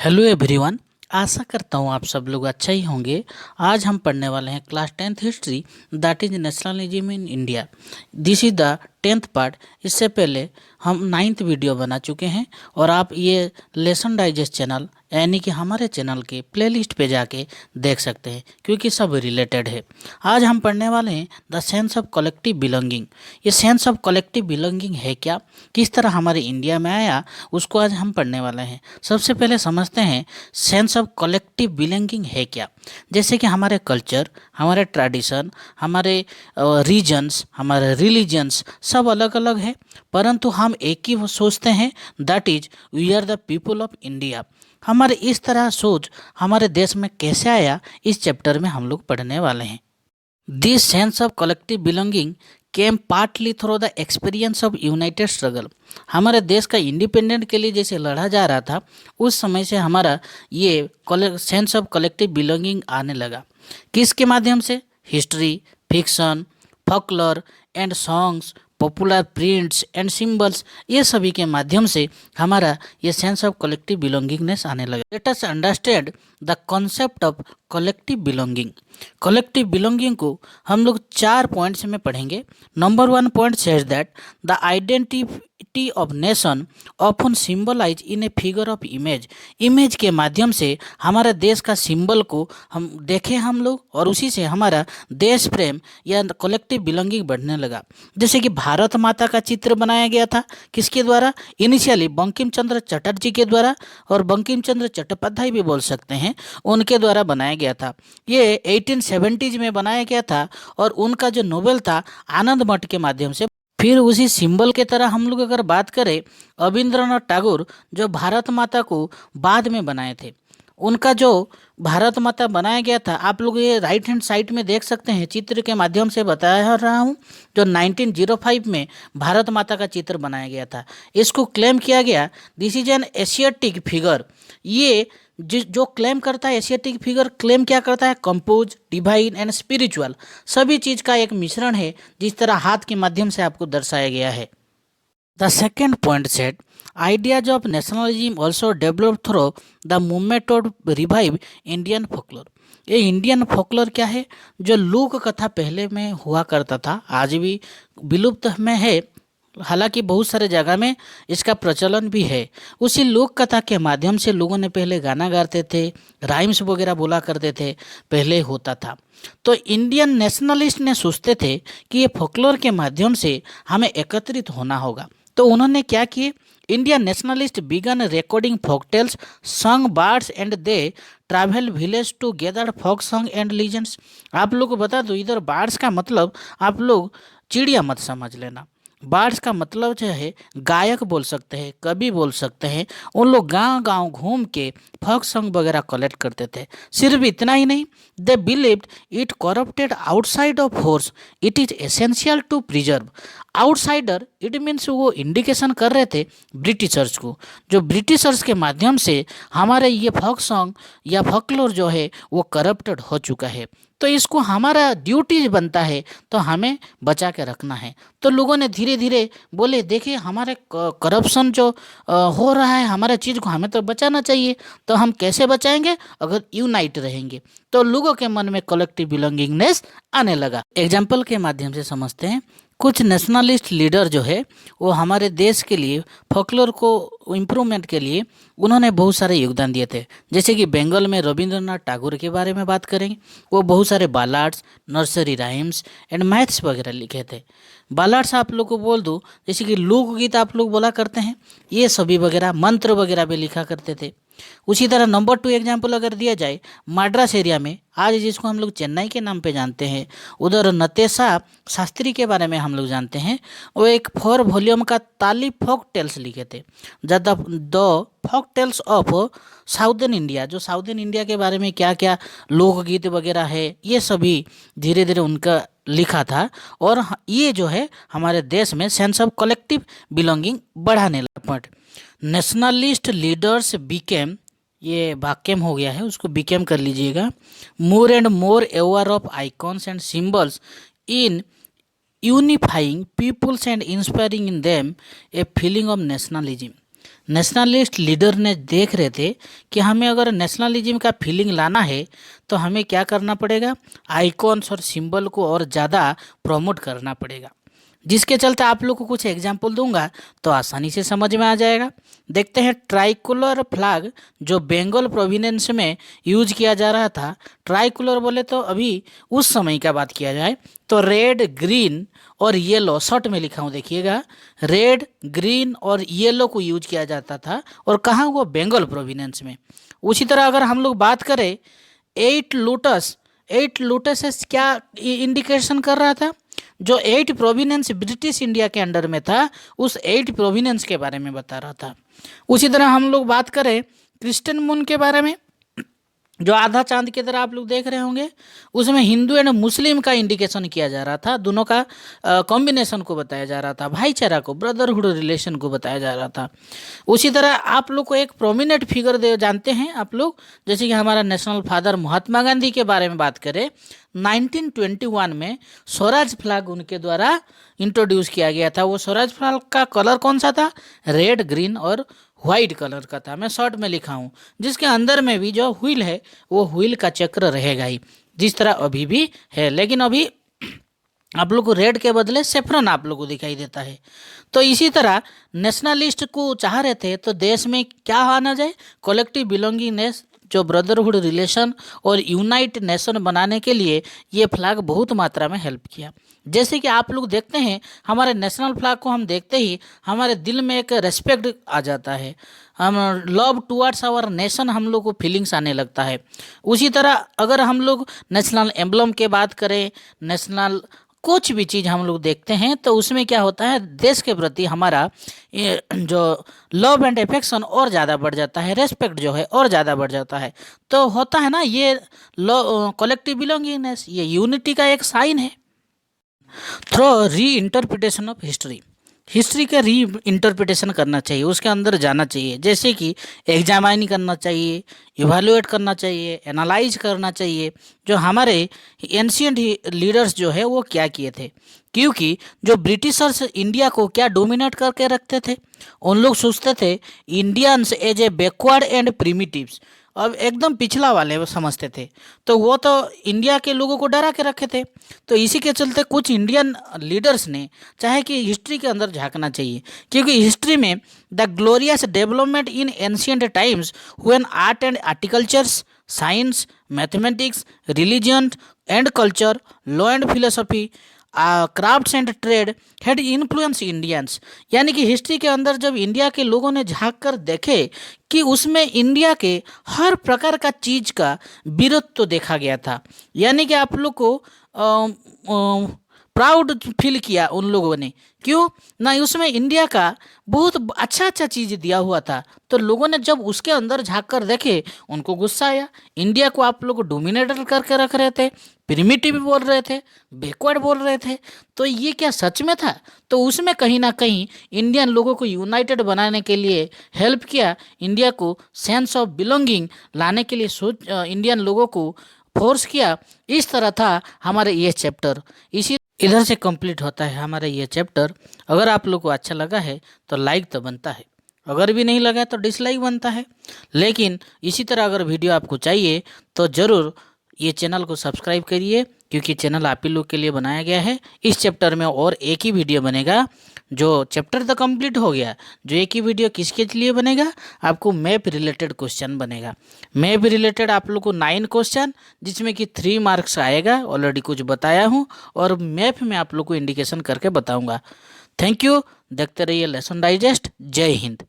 Hello everyone. आशा करता हूँ आप सब लोग अच्छा ही होंगे। आज हम पढ़ने वाले हैं class 10th history, that is nationalism in India. This is the 10th part. इससे पहले हम 9th वीडियो बना चुके हैं और आप ये लेसन डाइजेस्ट चैनल यानी कि हमारे चैनल के प्लेलिस्ट पे जाके देख सकते हैं, क्योंकि सब रिलेटेड है। आज हम पढ़ने वाले हैं the sense of collective belonging. ये सेंस ऑफ कलेक्टिव बिलोंगिंग है क्या, किस तरह हमारे इंडिया में आया, उसको आज हम पढ़ने वाले हैं। सबसे पहले समझते हैं सेंस ऑफ कलेक्टिव बिलोंगिंग है क्या। जैसे कि हमारे कल्चर, हमारे ट्रेडिशन, हमारे रीजन्स, हमारे रिलीजन्स सब अलग अलग है, परंतु हम एक ही सोचते हैं, that is we are the people of India. हमारे इस तरह सोच हमारे देश में कैसे आया, इस चैप्टर में हम लोग पढ़ने वाले हैं। This sense of collective belonging came partly through the experience of United struggle. हमारे देश का इंडिपेंडेंट के लिए जैसे लड़ा जा रहा था, उस समय से हमारा ये सेंस ऑफ कलेक्टिव बिलोंगिंग आने लगा। किसके माध्यम से? History, fiction, folklore and songs, popular prints and symbols, ये सभी के माध्यम से हमारा ये सेंस ऑफ कलेक्टिव बिलोंगिंगनेस आने लगा। Let us understand the concept of collective belonging. Collective belonging को हम लोग 4 पॉइंट्स में पढ़ेंगे। Number 1 point says that the identity of nation often symbolize in a figure of image. Image के माध्यम से हमारे देश का सिंबल को हम देखें हम लोग, और उसी से हमारा देश प्रेम या कलेक्टिव बिलोंगिंग बढ़ने लगा। जैसे कि भारत माता का चित्र बनाया गया था, किसके द्वारा? इनिशियली बंकिम चंद्र चटर्जी के द्वारा, और बंकिम चंद्र चट्टोपाध्याय भी बोल सकते हैं, उनके द्वारा बनाया गया था। ये 1870s में बनाया गया था, और उनका जो नोवेल था आनंद मठ के माध्यम से। फिर उसी सिंबल के तरह हम लोग अगर बात करें, रविंद्रनाथ टैगोर जो भारत माता को बाद में बनाए थे, उनका जो भारत माता बनाया गया था, आप लोग ये राइट हैंड साइड में देख सकते हैं, चित्र के माध्यम से बताया रहा हूँ, जो 1905 में भारत माता का चित्र बनाया गया था। इसको क्लेम किया गया this is an Asiatic figure. ये जो क्लेम करता है एशियाटिक फिगर, क्लेम क्या करता है? कंपोज, डिवाइन एंड स्पिरिचुअल, सभी चीज़ का एक मिश्रण है, जिस तरह हाथ के माध्यम से आपको दर्शाया गया है। The second point set ideas of nationalism also develop through the movement of revive Indian folklore. ये इंडियन फोकलोर क्या है? जो लोक कथा पहले में हुआ करता था, आज भी विलुप्त में है, हालांकि बहुत सारे जगह में इसका प्रचलन भी है। उसी लोक कथा के माध्यम से लोगों ने पहले गाना गाते थे, राइम्स वगैरह बोला करते थे, पहले होता था। तो इंडियन नेशनलिस्ट ने सोचते थे कि ये फोकलोर के माध्यम से हमें एकत्रित होना होगा। तो उन्होंने क्या किए? Indian nationalist began recording folk tales, song birds and they travel village to gather folk song and legends. आप लोग को बता दो, इधर बर्ड्स का मतलब आप लोग चिड़िया मत समझ लेना। बर्ड्स का मतलब जो है गायक बोल सकते हैं, कवि बोल सकते हैं। उन लोग गांव गांव घूम के फोक सॉन्ग वगैरह कलेक्ट करते थे। सिर्फ इतना ही नहीं, they believed it corrupted outside of force, it is essential to preserve. Outsider it means वो इंडिकेशन कर रहे थे ब्रिटिशर्स को, जो ब्रिटिशर्स के माध्यम से हमारे ये फोक सॉन्ग या फोकलोर जो है वो करप्टेड हो चुका है, तो इसको हमारा ड्यूटी बनता है, तो हमें बचा के रखना है। तो लोगों ने धीरे धीरे बोले, देखिए हमारे करप्शन जो हो रहा है, हमारे चीज़ को हमें तो बचाना चाहिए। तो हम कैसे बचाएंगे? अगर यूनाइट रहेंगे। तो लोगों के मन में कलेक्टिव बिलोंगिंगनेस आने लगा। एग्जाम्पल के माध्यम से समझते हैं। कुछ नेशनलिस्ट लीडर जो है वो हमारे देश के लिए फोकलोर को इम्प्रूवमेंट के लिए उन्होंने बहुत सारे योगदान दिए थे। जैसे कि बंगाल में रविंद्रनाथ टैगोर के बारे में बात करेंगे, वो बहुत सारे बालाड्स, नर्सरी राइम्स एंड मैथ्स वगैरह लिखे थे। बालाड्स आप लोग को बोल दूँ, जैसे कि लोकगीत आप लोग बोला करते हैं, ये सभी वगैरह मंत्र वगैरह भी लिखा करते थे। उसी तरह नंबर 2 एग्जाम्पल अगर दिया जाए, मद्रास एरिया में आज जिसको हम लोग चेन्नई के नाम पे जानते हैं, उधर नतेशा शास्त्री के बारे में हम लोग जानते हैं। वो एक 4 वॉल्यूम का ताली फोक टेल्स लिखे थे, the folk tales of southern India. जो साउदर्न इंडिया के बारे में क्या क्या लोकगीत वगैरह है, ये सभी धीरे धीरे उनका लिखा था। और ये जो है हमारे देश में सेंस ऑफ कलेक्टिव बिलोंगिंग बढ़ाने लगा। नेशनलिस्ट लीडर्स बिकेम, ये वाक्यम हो गया है, उसको बिकेम कर लीजिएगा, more and more aware of icons and symbols in unifying peoples and inspiring in them a feeling of nationalism. Nationalist leader ने देख रहे थे कि हमें अगर नेशनलिज्म का फीलिंग लाना है तो हमें क्या करना पड़ेगा, आइकॉन्स और सिंबल को और ज़्यादा प्रमोट करना पड़ेगा। जिसके चलते आप लोग को कुछ एग्जाम्पल दूंगा तो आसानी से समझ में आ जाएगा। देखते हैं, ट्राइकुलर फ्लैग जो बंगाल प्रोविनेंस में यूज किया जा रहा था। ट्राइकुलर बोले तो अभी उस समय का बात किया जाए तो रेड, ग्रीन और येलो, शॉर्ट में लिखा हूँ देखिएगा, रेड, ग्रीन और येलो को यूज किया जाता था। और कहाँ, वो बंगाल प्रोविनेंस में। उसी तरह अगर हम लोग बात करें एट लोटस क्या इंडिकेशन कर रहा था, जो 8 प्रोविनेंस ब्रिटिश इंडिया के अंडर में था, उस 8 प्रोविनेंस के बारे में बता रहा था। उसी तरह हम लोग बात करें क्रिश्चियन मून के बारे में, जो आधा चांद की तरह आप लोग देख रहे होंगे, उसमें हिंदू एंड मुस्लिम का इंडिकेशन किया जा रहा था, दोनों का कॉम्बिनेशन को बताया जा रहा था, भाईचारा को, ब्रदरहुड रिलेशन को बताया जा रहा था। उसी तरह आप लोग को एक प्रोमिनेंट फिगर जानते हैं आप लोग, जैसे कि हमारा नेशनल फादर महात्मा गांधी के बारे में बात करें, 1921 में स्वराज फ्लैग उनके द्वारा इंट्रोड्यूस किया गया था। वो स्वराज फ्लैग का कलर कौन सा था, रेड, ग्रीन और वाइट कलर का था। मैं शॉर्ट में लिखा हूँ, जिसके अंदर में भी जो व्हील है वो व्हील का चक्र रहेगा ही, जिस तरह अभी भी है। लेकिन अभी आप लोग को रेड के बदले सेफ्रन आप लोग को दिखाई देता है। तो इसी तरह नेशनलिस्ट को चाह रहे थे तो देश में क्या आना जाए, कलेक्टिव बिलोंगिंगनेस, जो ब्रदरहुड रिलेशन और यूनाइट नेशन बनाने के लिए ये फ्लैग बहुत मात्रा में हेल्प किया। जैसे कि आप लोग देखते हैं, हमारे नेशनल फ्लैग को हम देखते ही हमारे दिल में एक रेस्पेक्ट आ जाता है, हम लव टुवर्ड्स आवर नेशन, हम लोग को फीलिंग्स आने लगता है। उसी तरह अगर हम लोग नेशनल एम्बलम के बात करें, नेशनल कुछ भी चीज़ हम लोग देखते हैं तो उसमें क्या होता है, देश के प्रति हमारा जो लव एंड अफेक्शन और ज़्यादा बढ़ जाता है, रेस्पेक्ट जो है और ज़्यादा बढ़ जाता है। तो होता है ना, ये कलेक्टिव बिलोंगिंगनेस, ये यूनिटी का एक साइन है। थ्रो री इंटरप्रिटेशन ऑफ हिस्ट्री का री इंटरप्रिटेशन करना चाहिए, उसके अंदर जाना चाहिए। जैसे कि एग्जामाइन करना चाहिए, इवेलुएट करना चाहिए, एनालाइज करना चाहिए, जो हमारे एंशियंट लीडर्स जो है वो क्या किए थे। क्योंकि जो ब्रिटिशर्स इंडिया को क्या डोमिनेट करके रखते थे, उन लोग सोचते थे Indians as a backward and primitives, अब एकदम पिछला वाले वो समझते थे, तो वो तो इंडिया के लोगों को डरा के रखे थे। तो इसी के चलते कुछ इंडियन लीडर्स ने चाहे कि हिस्ट्री के अंदर झांकना चाहिए, क्योंकि हिस्ट्री में the glorious development in ancient times when art and agricultures, science, mathematics, religion and culture, law and philosophy, crafts and trade had influence Indians. यानी कि हिस्ट्री के अंदर जब इंडिया के लोगों ने झांक कर देखे कि उसमें इंडिया के हर प्रकार का चीज़ का वीरत्व देखा गया था, यानी कि आप लोग को प्राउड फील किया उन लोगों ने। क्यों ना, उसमें इंडिया का बहुत अच्छा अच्छा चीज़ दिया हुआ था। तो लोगों ने जब उसके अंदर झांक कर देखे, उनको गुस्सा आया। इंडिया को आप लोग डोमिनेटर करके रख रहे थे, प्रिमिटिव बोल रहे थे, बैकवर्ड बोल रहे थे, तो ये क्या सच में था? तो उसमें कहीं ना कहीं इंडियन लोगों को यूनाइटेड बनाने के लिए हेल्प किया, इंडिया को सेंस ऑफ बिलोंगिंग लाने के लिए इंडियन लोगों को फोर्स किया। इस तरह था हमारे ये चैप्टर, इसी इधर से कंप्लीट होता है हमारा ये चैप्टर। अगर आप लोग को अच्छा लगा है तो लाइक तो बनता है, अगर भी नहीं लगा तो डिसलाइक बनता है। लेकिन इसी तरह अगर वीडियो आपको चाहिए तो ज़रूर ये चैनल को सब्सक्राइब करिए, क्योंकि चैनल आप ही लोग के लिए बनाया गया है। इस चैप्टर में और एक ही वीडियो बनेगा, जो चैप्टर तो कंप्लीट हो गया, जो एक ही वीडियो किसके लिए बनेगा, आपको मैप रिलेटेड क्वेश्चन बनेगा। मैप रिलेटेड आप लोग को 9 क्वेश्चन, जिसमें कि 3 मार्क्स आएगा, ऑलरेडी कुछ बताया हूँ, और मैप में आप लोग को इंडिकेशन करके बताऊँगा। थैंक यू, देखते रहिए लेसन डाइजेस्ट। जय हिंद।